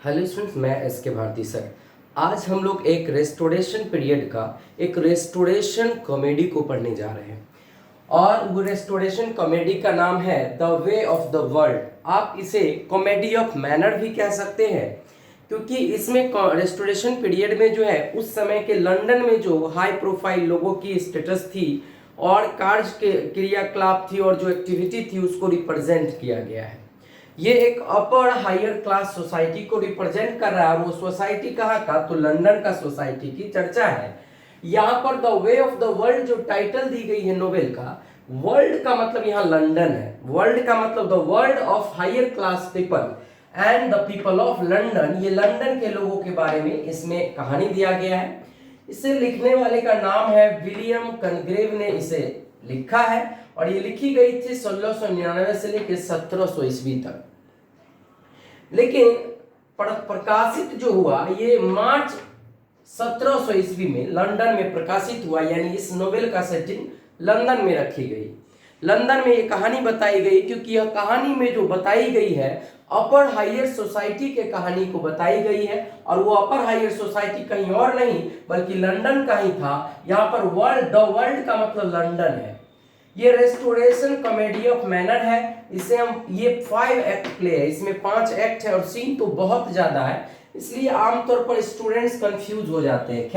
Hello students, मैं S के Bharti sir. आज हम लोग एक रेस्टोरेशन पीरियड का एक रेस्टोरेशन कॉमेडी को पढ़ने जा रहे हैं और वो रेस्टोरेशन कॉमेडी का नाम है the way of the world. आप इसे कॉमेडी ऑफ मैनर भी कह सकते हैं, क्योंकि इसमें रेस्टोरेशन पीरियड में जो है उस समय के लंदन में जो हाई प्रोफाइल लोगों की स्टेटस थी और कार्य के क्रियाकलाप थी और जो एक्टिविटी थी उसको रिप्रेजेंट किया गया है। ये एक अपर हायर क्लास सोसाइटी को रिप्रेजेंट कर रहा है। वो सोसाइटी कहाँ का? तो लंदन का सोसाइटी की चर्चा है। यहाँ पर the way of the world जो टाइटल दी गई है नोवेल का, वर्ल्ड का मतलब यहाँ लंदन है। वर्ल्ड का मतलब the world of higher class people and the people of London. ये लंदन के लोगों के बारे में इसमें कहानी दिया गया है। इसे लिखने वाले का नाम है विलियम कनग्रेव ने इसे लिखा है और ये लिखी गई थी 1699 से लेकर 1700 ईस्वी तक। लेकिन प्रकाशित जो हुआ ये मार्च 1700 ईस्वी में लंदन में प्रकाशित हुआ, यानी इस नोवेल का सेटिंग लंदन में रखी गई। लंदन में ये कहानी बताई गई क्योंकि यह कहानी में जो बताई गई है अपर हायर सोसाइटी के कहानी को बताई गई है और वो अपर हायर सोसाइटी कहीं और नहीं बल्कि लंदन का ही था। यहाँ पर वर्ल्ड, द वर्ल्ड का मतलब लंदन है। ये रेस्टोरेशन कॉमेडी ऑफ मैनर है। इसे हम ये 5 एक्ट प्ले है, इसमें 5 एक्ट है और सीन तो बहुत ज्यादा है, इसलिए आमतौर पर स्टूडेंट्स कंफ्यूज हो जाते हैं।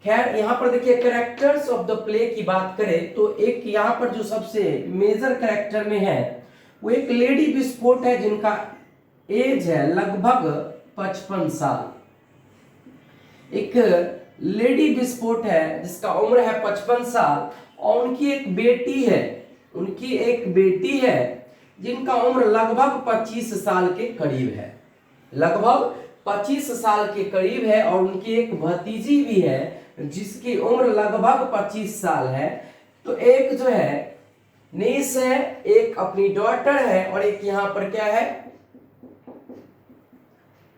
खैर यहाँ पर देखिए कैरेक्टर्स ऑफ द प्ले की बात करें तो एक यहाँ पर जो सबसे मेजर कैरेक्टर में है वो एक लेडी बिस्पोर्ट है जिनका एज है लगभग 55 साल। एक लेडी बिस्पोर्ट है जिसका उम्र है 55 साल और उनकी एक बेटी है जिनका उम्र लगभग 25 साल के करीब है। लगभग 25 साल के करीब है और उनकी एक भतीजी भी है जिसकी उम्र लगभग 25 साल है। तो एक जो है नीस है, एक अपनी डॉटर है और एक यहाँ पर क्या है,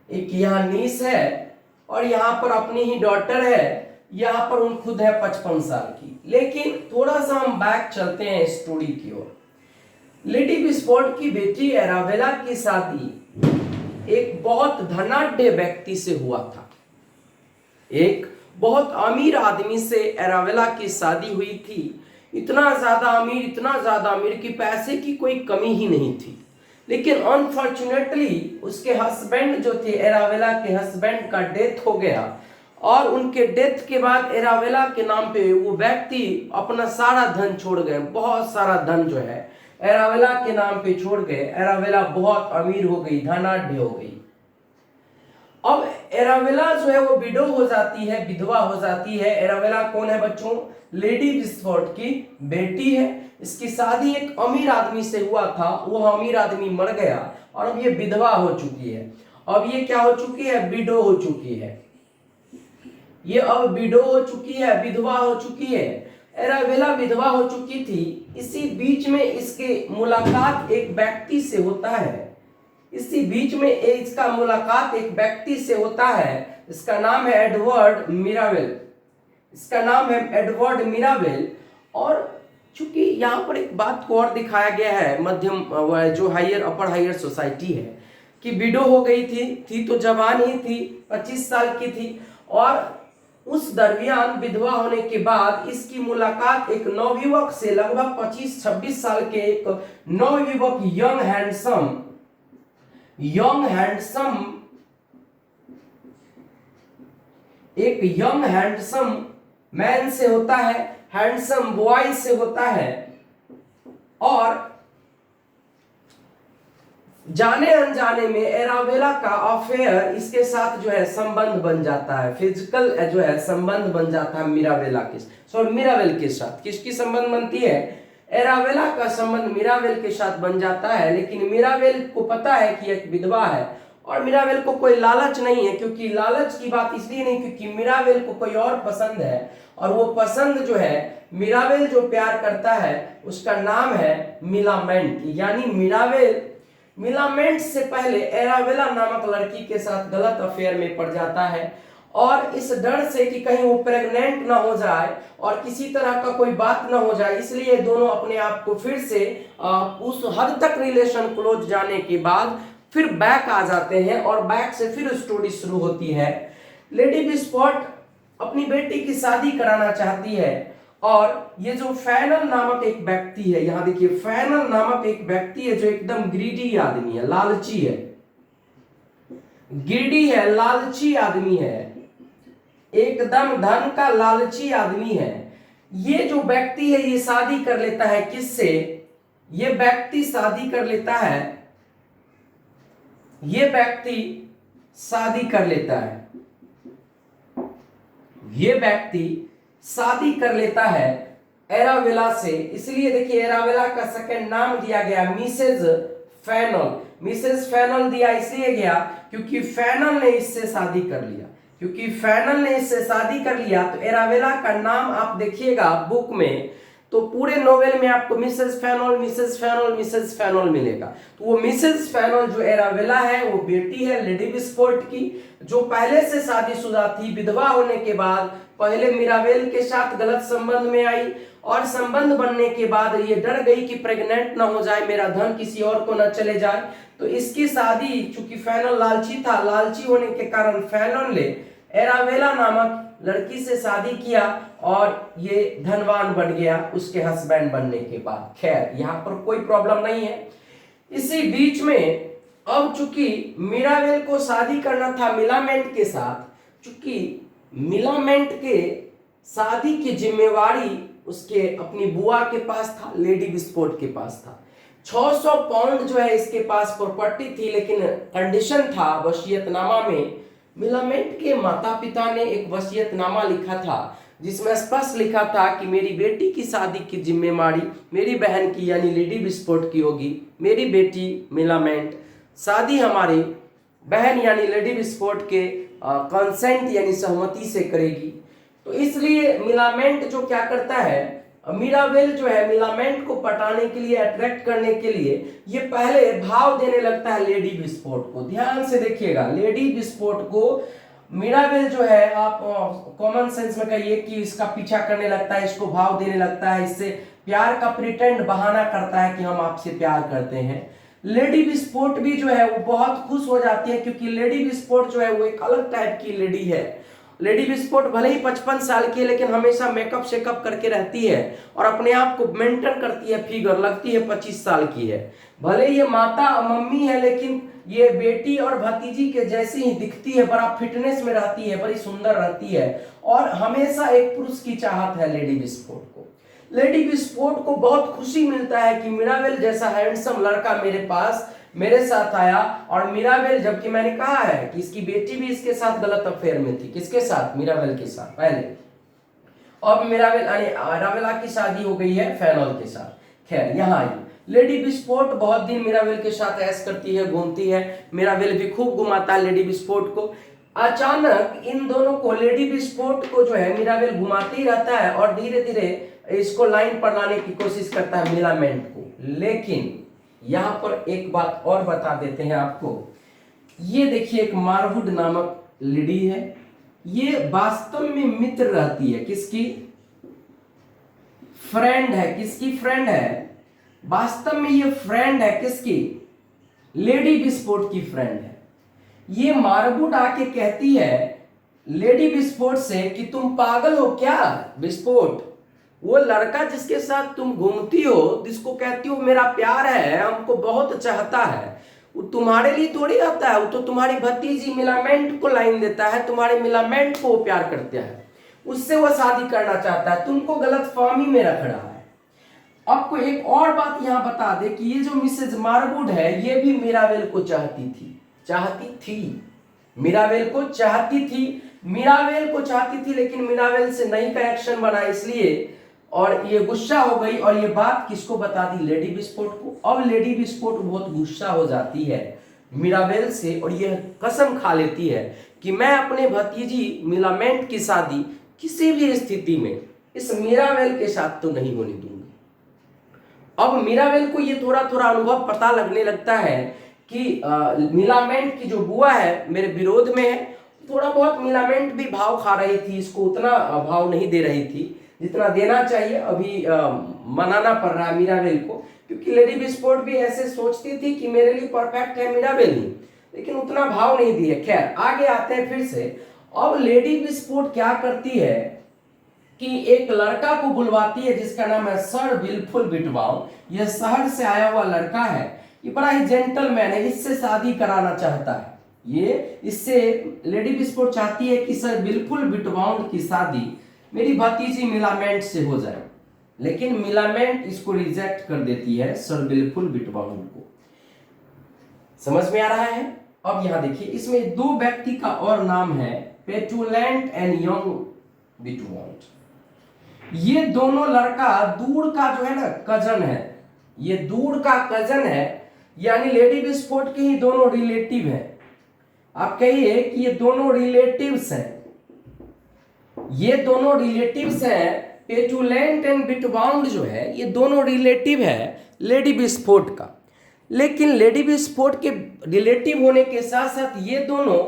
एक यहाँ नीस है और यहाँ पर अपनी ही डॉटर है। यहाँ पर उन खुद है 55 साल की। लेकिन थोड़ा सा हम बैक चलते हैं स्टोरी की ओर। लेडी बिस्पोर्ट की बेटी एराबेला की शादी एक बहुत धनाढ्य व्यक्ति से हुआ था। एक बहुत अमीर आदमी से एराबेला की शादी हुई थी। इतना ज्यादा अमीर कि पैसे की कोई कमी ही नहीं थी। लेकिन अनफॉर्चुनेटली उसके हस्बैंड जो थे, एराबेला के हस्बैंड का डेथ हो गया और उनके डेथ के बाद एराबेला के नाम पे वो व्यक्ति अपना सारा धन छोड़ गए। बहुत सारा धन जो है एराबेला के नाम पे छोड़ गए। एराबेला बहुत अमीर हो गई, धनाढ्य हो गई। अब एराबेला जो है वो विडो हो जाती है, विधवा हो जाती है। एराबेला कौन है बच्चों? लेडी बिस्फोर्ड की बेटी है। इसकी शादी एक अमीर आदमी से हुआ था, वो अमीर आदमी मर गया और अब ये विधवा हो चुकी है। अब ये क्या हो चुकी है? विडो हो चुकी है। ये अब विडो हो चुकी है, विधवा हो चुकी है। एराबेला विधवा हो चुकी थी। इसी बीच में इसके मुलाकात एक व्यक्ति से होता है। इसी बीच में इसका मुलाकात एक व्यक्ति से होता है। इसका नाम है एडवर्ड मिरावेल। इसका नाम है एडवर्ड मिरावेल। और चूंकि यहाँ पर एक बात को और दिखाया गया है, मध्यम जो हायर अपर हायर सोसाइटी है कि विडो हो गई थी तो जवान ही थी, 25 साल की थी और उस दरमियान विधवा होने के बाद इसकी मुलाकात एक नवयुवक से, लगभग 25-26 साल के एक नवयुवक यंग हैंडसम मैन से होता है, हैंडसम बॉय से होता है। और जाने अनजाने में एराबेला का अफेयर इसके साथ जो है संबंध बन जाता है, फिजिकल जो है संबंध बन जाता है मिरावेल के साथ। किसकी संबंध बनती है? एराबेला का संबंध मिरावेल के साथ बन जाता है। लेकिन मिरावेल को पता है कि एक विधवा है और मिरावेल को कोई लालच नहीं है, क्योंकि लालच की बात इसलिए नहीं क्योंकि मिरावेल को कोई और पसंद है और वो पसंद जो है, मिरावेल जो प्यार करता है उसका नाम है मिलामेंट। यानी मिलामेंट से पहले एराबेला नामक लड़की के साथ गलत अफेयर में पड़ जाता है और इस डर से कि कहीं वो प्रेग्नेंट ना हो जाए और किसी तरह का कोई बात ना हो जाए, इसलिए दोनों अपने आप को फिर से उस हद तक रिलेशन क्लोज जाने के बाद फिर बैक आ जाते हैं और बैक से फिर स्टोरी शुरू होती है। लेडी बिस्पॉट अपनी बेटी की शादी कराना चाहती है और ये जो फैनल नामक एक व्यक्ति है, यहां देखिए फैनल नामक एक व्यक्ति है जो एकदम ग्रीडी आदमी है, लालची है, ग्रीडी है, लालची आदमी है, एकदम धन का लालची आदमी है। ये जो व्यक्ति है ये शादी कर लेता है किससे? ये व्यक्ति शादी कर लेता है, ये व्यक्ति शादी कर लेता है, ये व्यक्ति शादी कर लेता है एरावेला से। इसलिए देखिए एरावेला का सेकंड नाम दिया गया मिसेज फैनल। मिसेज फैनल दिया इसलिए गया क्योंकि फैनल ने इससे शादी कर लिया, क्योंकि फैनल ने इससे शादी कर लिया। तो एरावेला का नाम आप देखिएगा बुक में तो पूरे नोवेल में आपको मिसेस फैनल, मिसेस फैनल, मिसेस फैनल मिलेगा। तो वो मिसेस फैनल जो एरावेला है वो बेटी है लेडी बिस्पोर्ट की, जो पहले से शादीशुदा थी। विधवा होने के बाद पहले मिरावेल के साथ गलत संबंध में आई और संबंध बनने के बाद ये डर गई कि प्रेग्नेंट ना हो जाए, मेरा धन किसी और को न चले जाए। तो इसकी शादी, चूंकि फैनल लालची था, लालची होने के कारण फैनल ने एरावेला नामक लड़की से शादी किया और ये धनवान बन गया उसके हस्बैंड बनने के बाद। खैर यहाँ पर कोई प्रॉब्लम नहीं है। इसी बीच में अब चूंकि मिरावेल को शादी करना था मिलामेंट के साथ, चूंकि मिलामेंट के शादी की जिम्मेवारी उसके अपनी बुआ के पास था, लेडी बिस्पोर्ट के पास था। 600 पाउंड जो है इसके पास प्रॉपर्टी थी, लेकिन कंडीशन था वसीयतनामा में, मिलामेंट के माता पिता ने एक वसीयतनामा लिखा था जिसमें स्पष्ट लिखा था कि मेरी बेटी की शादी की जिम्मेवारी मेरी बहन की यानी लेडी बिस्पोर्ट की होगी। मेरी बेटी मिलामेंट शादी हमारी बहन यानी लेडी बिस्पोर्ट के कंसेंट यानी सहमति से करेगी। तो इसलिए मिलामेंट जो क्या करता है, मिरावेल जो है मिलामेंट को पटाने के लिए, अट्रैक्ट करने के लिए ये पहले भाव देने लगता है लेडी बिस्पोर्ट को। ध्यान से देखिएगा, लेडी बिस्पोर्ट को मिरावेल जो है, आप कॉमन सेंस में कहिए कि इसका पीछा करने लगता है, इसको भाव देने लगता है, इससे प्यार का प्रिटेंड बहाना करता है कि हम आपसे प्यार करते हैं। लेडी बिस्पोर्ट भी जो है वो बहुत खुश हो जाती है क्योंकि लेडी बिस्पोर्ट जो है वो एक अलग टाइप की लेडी है। लेडी बिस्पोर्ट भले ही 55 साल की है लेकिन हमेशा मेकअप शेकअप करके रहती है और अपने आप को मेंटेन करती है, फिगर लगती है 25 साल की है। भले ये माता मम्मी है लेकिन ये बेटी और भतीजी के जैसी ही दिखती है, बड़ा फिटनेस में रहती है, बड़ी सुंदर रहती है और हमेशा एक पुरुष की चाहत है लेडी बिस्पोर्ट को। लेडी बिस्पोर्ट को बहुत खुशी मिलता है कि मिरावेल जैसा हैंडसम लड़का मेरे पास मेरे साथ आया। और मिरावेल, जबकि मैंने कहा है कि इसकी बेटी भी इसके साथ गलत अफेयर में थी, किसके साथ? मिरावेल के साथ पहले। अब मिरावेल रावेला की शादी हो गई है फैनल के साथ। खैर यहाँ आई लेडी बिस्पोर्ट बहुत दिन मिरावेल के साथ ऐश करती है, घूमती है। मिरावेल भी खूब घुमाता है लेडी बिस्पोर्ट को। अचानक इन दोनों को, लेडी बिस्पोर्ट को जो है मिरावेल घुमाते ही रहता है और धीरे धीरे इसको लाइन पर लाने की कोशिश करता है मिलामेंट को। लेकिन यहां पर एक बात और बता देते हैं आपको, ये देखिए एक मारवुड नामक लेडी है, ये वास्तव में मित्र रहती है, किसकी? फ्रेंड है। किसकी फ्रेंड है? वास्तव में ये फ्रेंड है किसकी? लेडी बिस्पोर्ट की फ्रेंड है। ये मारवुड आके कहती है लेडी बिस्पोर्ट से कि तुम पागल हो क्या बिस्पोर्ट? वो लड़का जिसके साथ तुम घूमती हो, जिसको कहती हो मेरा प्यार है, हमको बहुत चाहता है, वो तुम्हारे लिए थोड़ी आता है, वो तो तुम्हारी भतीजी मिलामेंट को लाइन देता है, तुम्हारे मिलामेंट को वो प्यार करता है, उससे वो शादी करना चाहता है, तुमको गलतफहमी में रख रहा है। आपको एक और बात यहाँ बता दे कि ये जो मिसेज मारवुड है ये भी मिरावेल को चाहती थी। मिरावेल को चाहती थी लेकिन मिरावेल से नहीं कनेक्शन बना, इसलिए और ये गुस्सा हो गई और ये बात किसको बता दी? लेडी बिस्पोर्ट को। अब लेडी बिस्पोर्ट बहुत गुस्सा हो जाती है मिरावेल से और ये कसम खा लेती है कि मैं अपने भतीजी मिलामेंट की शादी किसी भी स्थिति में इस मिरावेल के साथ तो नहीं होने दूंगी। अब मिरावेल को ये थोड़ा थोड़ा अनुभव पता लगने लगता है कि मिलामेंट की जो बुआ है मेरे विरोध में है। थोड़ा बहुत मिलामेंट भी भाव खा रही थी, इसको उतना भाव नहीं दे रही थी जितना देना चाहिए। अभी मनाना पड़ रहा है मिरावेल को क्योंकि लेडी बिस्पोर्ट भी ऐसे सोचती थी कि मेरे लिए परफेक्ट है मिराबेल ही, लेकिन उतना भाव नहीं दिए। खैर आगे आते हैं फिर से। अब लेडी बिस्पोर्ट क्या करती है कि एक लड़का को बुलवाती है जिसका नाम है सर विल्फुल बिटवाउ। यह शहर से आया हुआ लड़का है, ये बड़ा ही जेंटलमैन है, इससे शादी कराना चाहता है। ये इससे लेडी बिस्पोर्ट चाहती है कि सर विल्फुल बिटवाउंड की शादी मेरी भतीजी मिलामेंट से हो जाए, लेकिन मिलामेंट इसको रिजेक्ट कर देती है सर विल्फुल बिटवाउंड को। समझ में आ रहा है? अब यहां देखिए, इसमें दो व्यक्ति का और नाम है, पेटुलेंट एंड यंग बिटवाउंड। ये दोनों लड़का दूर का जो है ना कजन है, ये दूर का कजन है, यानी लेडी बिस्पोर्ट के ही दोनों रिलेटिव हैं। आप कहिए कि ये दोनों रिलेटिव्स हैं, ये दोनों रिलेटिव्स हैं। पेटुलेंट एंड बिटवाउंड जो है ये दोनों रिलेटिव है लेडी बिस्पोर्ट का, लेकिन लेडी बिस्पोर्ट के रिलेटिव होने के साथ साथ ये दोनों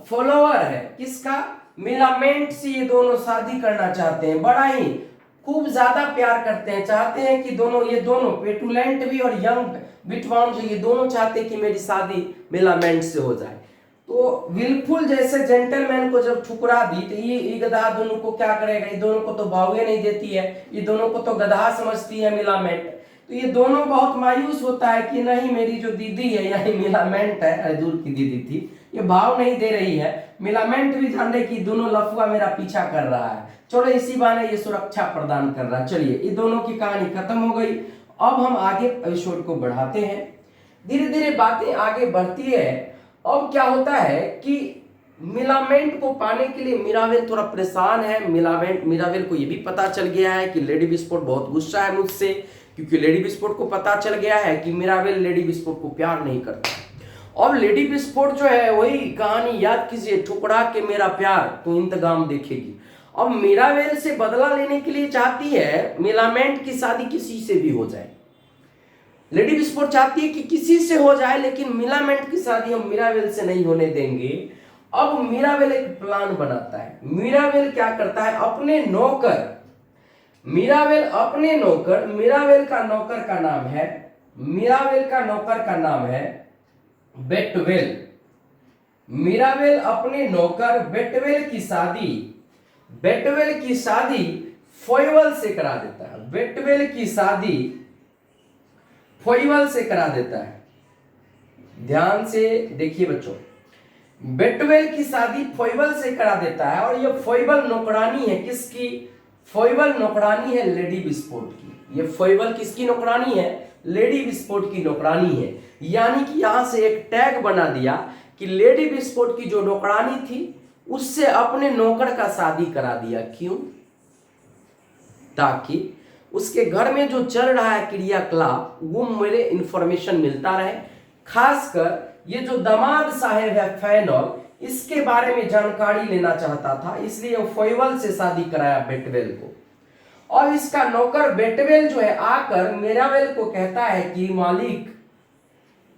फॉलोअर है किसका, मिलामेंट से। ये दोनों शादी करना चाहते हैं, बड़ा ही खूब ज्यादा प्यार करते हैं, चाहते हैं कि दोनों, ये दोनों पेटुलेंट भी और यंग बिटवाउंड जो, ये दोनों चाहते हैं कि मेरी शादी मिलामेंट से हो जाए। तो विल्फुल जैसे जेंटलमैन को जब ठुकरा दी तो ये गधा दोनों को क्या करेगा, ये दोनों को तो भावे नहीं देती है, ये दोनों को तो गधा समझती है मिलामेंट। तो ये दोनों बहुत मायूस होता है कि नहीं मेरी जो दीदी है यानी मिलामेंट है, दूर की दीदी थी, ये भाव नहीं दे रही है। मिलामेंट भी जान रहे कि दोनों लफुआ मेरा पीछा कर रहा है, चलो इसी बहाने ये सुरक्षा प्रदान कर रहा है। चलिए ये दोनों की कहानी खत्म हो गई। अब हम आगे एपिसोड को बढ़ाते हैं, धीरे धीरे बातें आगे बढ़ती है। अब क्या होता है कि मिलामेंट को पाने के लिए मिराबेल थोड़ा परेशान है। मिराबेल को ये भी पता चल गया है कि लेडी बिस्पोर्ट बहुत गुस्सा है मुझसे, क्योंकि लेडी बिस्पोर्ट को पता चल गया है कि मिराबेल लेडी बिस्पोर्ट को प्यार नहीं करता। और लेडी बिस्पोर्ट जो है वही कहानी याद कीजिए, ठुकरा के मेरा प्यार तो इंतकाम देखेगी। अब मिराबेल से बदला लेने के लिए चाहती है मिलामेंट की शादी किसी से भी हो जाए। लेडी बिस्पोर्ट चाहती है कि किसी से हो जाए, लेकिन मिलामेंट की शादी हम मिराबेल से नहीं होने देंगे। अब मिराबेल एक प्लान बनाता है। मिराबेल क्या करता है, अपने नौकर, मिराबेल का नौकर का नाम है बेटवेल। मिराबेल अपने नौकर बेटवेल की शादी फोइबल से करा देता है। बेटवेल की शादी फोइबल से करा देता है। ध्यान से देखिए बच्चों, बेटवेल की शादी फोइबल से करा देता है। और ये फोइबल नौकरानी है किसकी, फोइबल नौकरानी है लेडी बिस्पोर्ट की। ये फोइबल किसकी नौकरानी है, लेडी बिस्पोर्ट की नौकरानी है। यानी कि यहां से एक टैग बना दिया कि लेडी बिस्पोर्ट की जो नौकरानी थी उससे अपने नौकर का शादी करा दिया। क्यों, ताकि उसके घर में जो चल रहा है क्रियाकलाप वो मेरे इंफॉर्मेशन मिलता रहे। खासकर ये जो दामाद साहेब है फैनल, इसके बारे में जानकारी लेना चाहता था, इसलिए वो फोइबल से शादी कराया बेटवेल को। और इसका नौकर बेटवेल जो है आकर मिराबेल को कहता है कि मालिक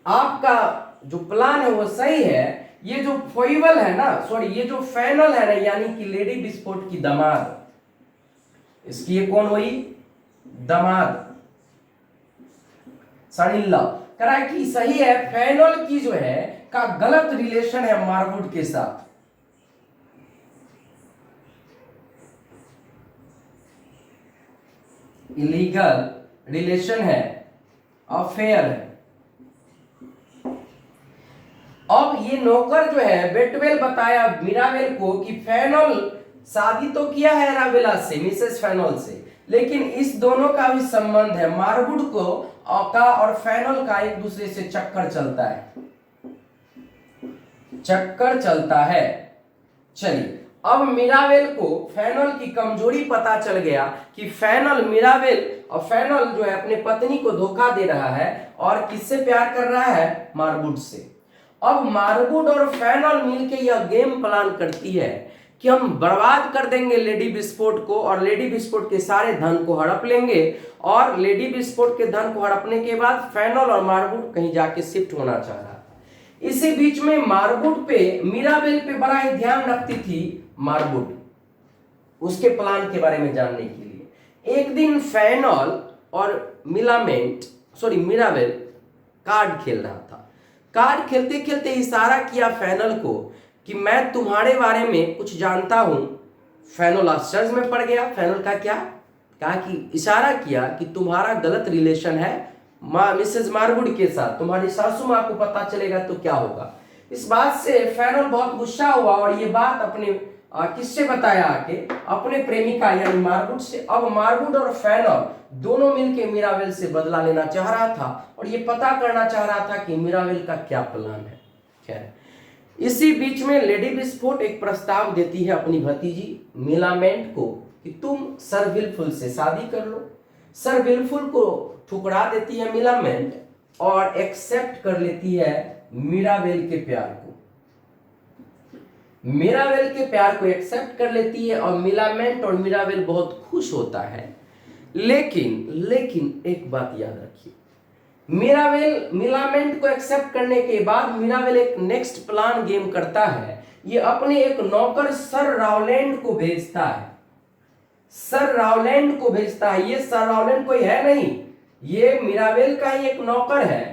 आपका जो प्लान है वो सही है, ये जो फोइबल है ना, सॉरी ये जो फैनल है ना, यानी कि लेडी बिस्पोर्ट की दामाद, इसकी ये कौन हुई, दामाद सनिल्ला, करा कि सही है, फैनल की जो है का गलत रिलेशन है मारवुड के साथ। इलीगल रिलेशन है, अफेयर है। अब ये नौकर जो है बेटवेल बताया मिराबेल को कि फैनल शादी तो किया है राबेला से, मिसेस फैनल से, लेकिन इस दोनों का भी संबंध है। मारवुड को का और फैनल का एक दूसरे से चक्कर चलता है। चलिए अब मिराबेल को फैनल की कमजोरी पता चल गया कि मिराबेल और फैनल जो है अपने पत्नी को धोखा दे रहा है और किससे प्यार कर रहा है, मारवुड से। अब मारवुड और फैनल मिलके यह गेम प्लान करती है कि हम बर्बाद कर देंगे लेडी बिस्पोर्ट को और लेडी बिस्पोर्ट के सारे धन को हड़प लेंगे। और लेडी बिस्पोर्ट के धन को हड़पने के बाद फैनल और मारवुड कहीं जाके शिफ्ट होना चाह रहा था। इसी बीच में मारवुड पे, मिराबेल पे बड़ा ही ध्यान रखती थी मारवुड, उसके प्लान के बारे में जानने के लिए। एक दिन फैनल और मिलामेंट सॉरी मिरावेल कार्ड खेल रहा था। कार्ड खेलते खेलते इशारा किया फैनल को कि मैं तुम्हारे बारे में कुछ जानता हूं। फैनल आश्चर्य में पड़ गया। फैनल का क्या कहा कि इशारा किया कि तुम्हारा गलत रिलेशन है मिसेज मार्वुड के साथ, तुम्हारी सासू माँ को पता चलेगा तो क्या होगा। इस बात से फैनल बहुत गुस्सा हुआ और ये बात अपने किससे बताया आके, अपने प्रेमिका यानी मार्वुड से। अब मार्वुड और फैनल दोनों मिलकर मिरावेल से बदला लेना चाह रहा था और ये पता करना चाह रहा था कि मिरावेल का क्या प्लान है। खैर इसी बीच में लेडी बिस्फोट एक प्रस्ताव देती है अपनी भतीजी मिलामेंट को कि तुम सर विल्फुल से शादी कर लो। सर विल्फुल को ठुकरा देती है मिलामेंट और एक्सेप्ट कर लेती है मिरावेल के प्यार को। मिरावेल के प्यार को एक्सेप्ट कर लेती है और मिलामेंट और मिरावेल बहुत खुश होता है। लेकिन एक बात याद रखिए, मिरावेल मिलामेंट को एक्सेप्ट करने के बाद मिरावेल एक नेक्स्ट प्लान गेम करता है। ये अपने एक नौकर सर रावलैंड को भेजता है। सर रावलैंड को भेजता है। ये सर रावलैंड कोई है नहीं, ये मिरावेल का ही एक नौकर है।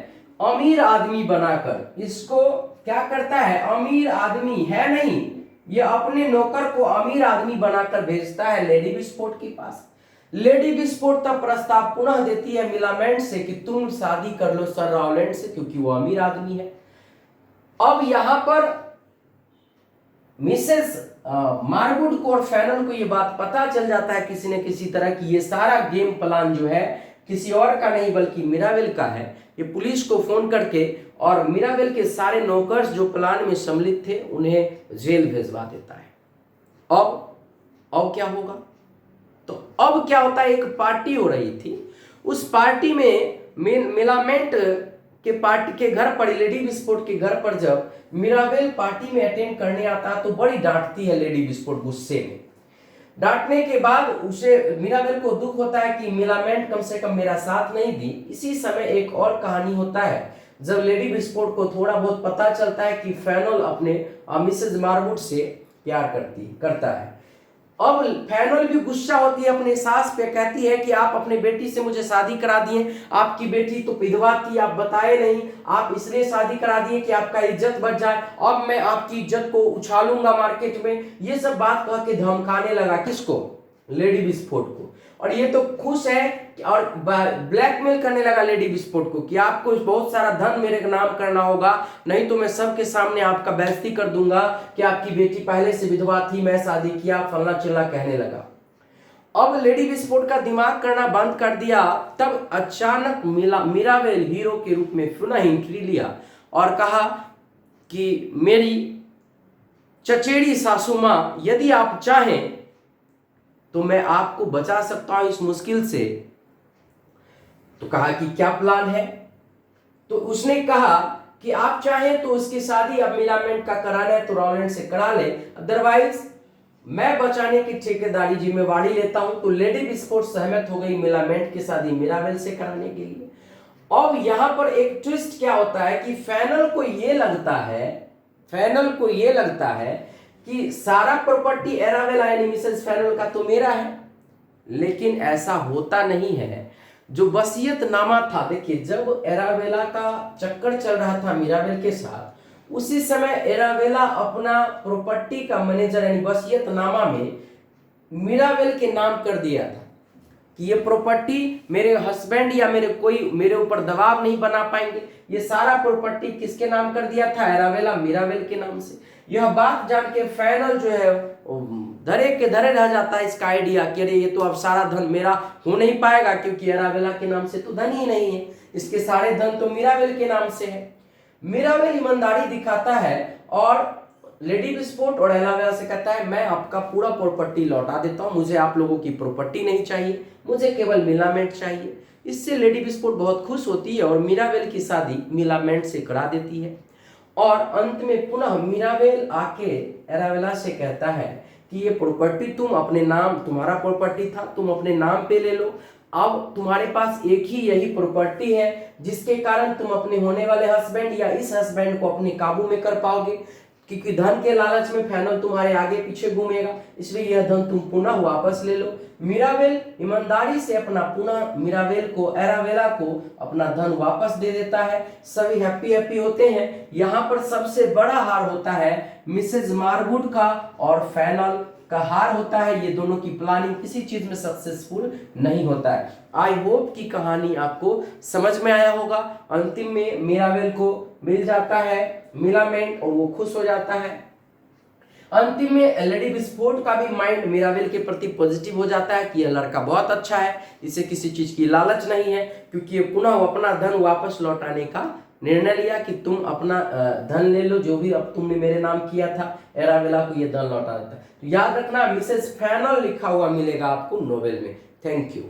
अमीर आदमी बनाकर इसको क्या करता है, अमीर आदमी है नहीं, ये अपने नौकर को अमीर आदमी बनाकर भेजता है लेडी बिस्फोट के पास। लेडी बिस्फोट तब प्रस्ताव पुनः देती है मिलामेंट से कि तुम शादी कर लो सर रावलैंड से क्योंकि वो अमीर आदमी है। अब यहां पर मिसेस मार्वुड को और फैनल को ये बात पता चल जाता है किसी न किसी तरह की ये सारा गेम प्लान जो है किसी और का नहीं बल्कि मिरावेल का है। ये पुलिस को फोन करके और मिरावेल के सारे नौकर्स जो प्लान में सम्मिलित थे उन्हें जेल भेजवा देता है। अब क्या होगा, तो अब क्या होता है, एक पार्टी हो रही थी। उस पार्टी में मिलामेंट के पार्टी के घर पर, लेडी बिस्फोट के घर पर जब मिरावेल पार्टी में अटेंड करने आता तो बड़ी डांटती है लेडी बिस्फोट गुस्से में। डांटने के बाद उसे मिरावेल को दुख होता है कि मिलामेंट कम से कम मेरा साथ नहीं दी। इसी समय एक और कहानी होता है जब लेडी बिस्फोट को थोड़ा बहुत पता चलता है कि फैनल अपने मिसेज मार्वुड से प्यार करता है। अब फैनल भी गुस्सा होती है अपने सास पे, कहती है कि आप अपने बेटी से मुझे शादी करा दिए, आपकी बेटी तो विधवा थी, आप बताए नहीं, आप इसलिए शादी करा दिए कि आपका इज्जत बढ़ जाए, अब मैं आपकी इज्जत को उछालूंगा मार्केट में। ये सब बात कह के धमकाने लगा किसको, लेडी बिस्फोट को। और ये तो खुश है और ब्लैकमेल करने लगा लेडी बिस्फोट को कि आपको बहुत सारा धन मेरे नाम करना होगा, नहीं तो मैं सबके सामने आपका बेइज्जती कर दूंगा कि आपकी बेटी पहले से विधवा थी, मैं शादी किया, फलना चिल्ला कहने लगा। अब लेडी बिस्फोट का दिमाग करना बंद कर दिया। तब अचानक मिरावेल हीरो के रूप में पुनः एंट्री लिया और कहा कि मेरी चचेरी सासू मां, यदि आप चाहें तो मैं आपको बचा सकता हूं इस मुश्किल से। तो कहा कि क्या प्लान है, तो उसने कहा कि आप चाहें तो उसकी शादी अब मिलामेंट का कराना है तो रावलैंड से करा ले, अदरवाइज मैं बचाने की ठेकेदारी जिम्मेवारी लेता हूं। तो लेडी बिस्फोट सहमत हो गई मिलामेंट की शादी मिरावेल से कराने के लिए। अब यहां पर एक ट्विस्ट क्या होता है कि फैनल को ये लगता है कि सारा प्रॉपर्टी एरावेला यानी मिसेस फैनल का तो मेरा है, लेकिन ऐसा होता नहीं है। जो वसीयतनामा था, देखिए जब एरावेला का चक्कर चल रहा था मिरावेल के साथ, उसी समय एरावेला अपना प्रॉपर्टी का मैनेजर यानी वसीयतनामा में मिरावेल के नाम कर दिया था कि ये प्रॉपर्टी मेरे हस्बैंड या मेरे ऊपर दबाव नहीं बना पाएंगे। ये सारा प्रॉपर्टी किसके नाम कर दिया था, एरावेला मिरावेल के नाम से। यह बात जान के फैनल जो है धरे के धरे रह जाता है इसका आइडिया कि अरे ये तो अब सारा धन मेरा हो नहीं पाएगा क्योंकि एरावेला के नाम से तो धन ही नहीं है, इसके सारे धन तो मिरावेल के नाम से है। मिरावेल ईमानदारी दिखाता है और लेडी बिस्फोट और एरावेला से कहता है मैं आपका पूरा प्रॉपर्टी लौटा देता हूं, मुझे आप लोगों की प्रॉपर्टी नहीं चाहिए, मुझे केवल मिलामेंट चाहिए। इससे लेडी बिस्फोट बहुत खुश होती है और मिरावेल की शादी मिलामेंट से करा देती है। और अंत में पुनः मिरावेल आके एरावेला से कहता है कि ये प्रॉपर्टी तुम अपने नाम, तुम्हारा प्रॉपर्टी था, तुम अपने नाम पे ले लो। अब तुम्हारे पास एक ही यही प्रॉपर्टी है जिसके कारण तुम अपने होने वाले हस्बैंड या इस हस्बैंड को अपने काबू में कर पाओगे। क्योंकि धन के लालच में फैनल तुम्हारे आगे पीछे घूमेगा, इसलिए यह धन तुम पुनः वापस ले लो। मिरावेल ईमानदारी से मिरावेल को एरावेला को अपना धन वापस दे देता है। सभी हैप्पी होते हैं। यहाँ पर सबसे बड़ा हार होता है मिसेज मार्वुड का और फैनल का हार होता है। ये दोनों की प्लानिंग किसी चीज में सक्सेसफुल नहीं होता है। आई होप कि कहानी आपको समझ में आया होगा। अंतिम में मिरावेल को मिल जाता है मिलामेंट और वो खुश हो जाता है। अंतिम में लेडी विस्फोट का भी माइंड मिरावेल के प्रति पॉजिटिव हो जाता है कि यह लड़का बहुत अच्छा है, इसे किसी चीज की लालच नहीं है, क्योंकि ये पुनः अपना धन वापस लौटाने का निर्णय लिया कि तुम अपना धन ले लो, जो भी अब तुमने मेरे नाम किया था, एरावेला को ये धन लौटा देता। तो याद रखना मिसेस फैनल लिखा हुआ मिलेगा आपको नोवेल में। Thank you.